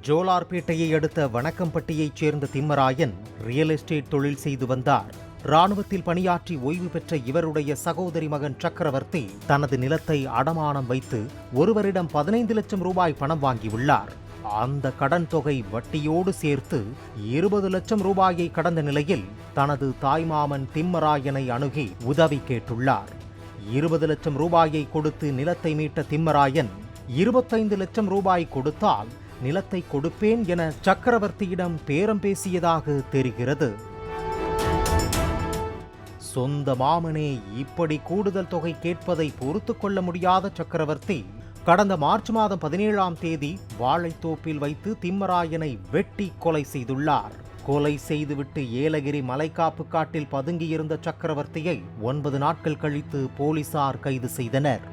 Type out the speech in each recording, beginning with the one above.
ஜோலார்பேட்டையை அடுத்த வணக்கம்பட்டியைச் சேர்ந்த Thimmarayan real estate தொழில் செய்து வந்தார். ராணுவத்தில் பணியாற்றி ஓய்வு பெற்ற இவருடைய சகோதரி மகன் சக்கரவர்த்தி தனது நிலத்தை அடமானம் வைத்து ஒருவரிடம் 15 லட்சம் ரூபாய் பணம் வாங்கியுள்ளார். அந்த கடன் தொகை வட்டியோடு சேர்த்து 20 லட்சம் ரூபாயை கடந்த நிலையில் தனது தாய்மாமன் திம்மராயனை அணுகி உதவி கேட்டுள்ளார். 20 லட்சம் ரூபாயை கொடுத்து நிலத்தை மீட்ட திம்மராயன் 25 லட்சம் ரூபாய் கொடுத்தால் நிலத்தை கொடுப்பேன் என சக்கரவர்த்தியிடம் பேரம் பேசியதாக தெரிகிறது. சொந்த மாமனே இப்படி கூடுதல் தொகை கேட்பதை பொறுத்து கொள்ள முடியாத சக்கரவர்த்தி கடந்த மார்ச் மாதம் 17ஆம் தேதி வாழைத்தோப்பில் வைத்து திம்மராயனை வெட்டி கொலை செய்துள்ளார். கொலை செய்துவிட்டு ஏலகிரி மலைக்காப்பு காட்டில் பதுங்கியிருந்த சக்கரவர்த்தியை 9 நாட்கள் கழித்து போலீசார் கைது செய்தனர்.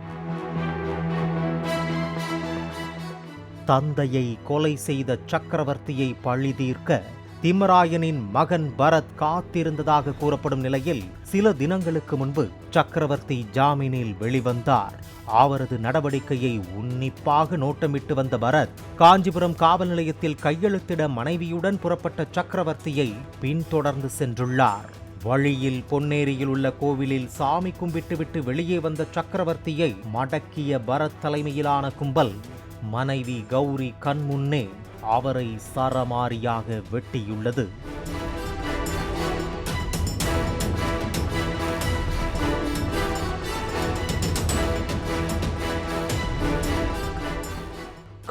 தந்தையை கொலை செய்த சக்கரவர்த்தியை பழி தீர்க்க திம்மராயனின் மகன் பரத் காத்திருந்ததாக கூறப்படும் நிலையில் சில தினங்களுக்கு முன்பு சக்கரவர்த்தி ஜாமீனில் வெளிவந்தார். அவரது நடவடிக்கையை உன்னிப்பாக நோட்டமிட்டு வந்த பரத் காஞ்சிபுரம் காவல் நிலையத்தில் கையெழுத்திட மனைவியுடன் புறப்பட்ட சக்கரவர்த்தியை பின்தொடர்ந்து சென்றுள்ளார். வழியில் பொன்னேரியில் உள்ள கோவிலில் சாமி கும்பிட்டுவிட்டு வெளியே வந்த சக்கரவர்த்தியை மடக்கிய பரத் தலைமையிலான கும்பல் மனைவி கௌரி கண்முன்னே அவரை சரமாரியாக வெட்டியுள்ளது.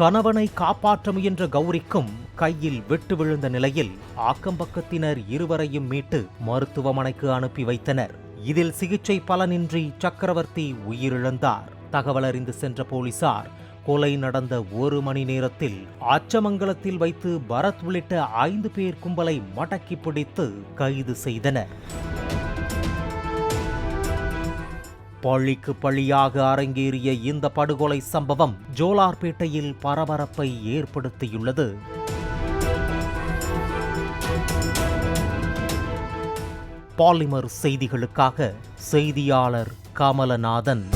கணவனை காப்பாற்ற முயன்ற கௌரிக்கும் கையில் வெட்டு விழுந்த நிலையில் ஆக்கம்பக்கத்தினர் இருவரையும் மீட்டு மருத்துவமனைக்கு அனுப்பி வைத்தனர். இதில் சிகிச்சை பலனின்றி சக்கரவர்த்தி உயிரிழந்தார். தகவல் அறிந்து சென்ற போலீசார் கொலை நடந்த 1 மணி நேரத்தில் அச்சமங்கலத்தில் வைத்து பரத் உள்ளிட்ட 5 பேர் கும்பலை மடக்கி பிடித்து கைது செய்தனர். பழிக்கு பழியாக அரங்கேறிய இந்த படுகொலை சம்பவம் ஜோலார்பேட்டையில் பரபரப்பை ஏற்படுத்தியுள்ளது. பாலிமர் செய்திகளுக்காக செய்தியாளர் கமலநாதன்.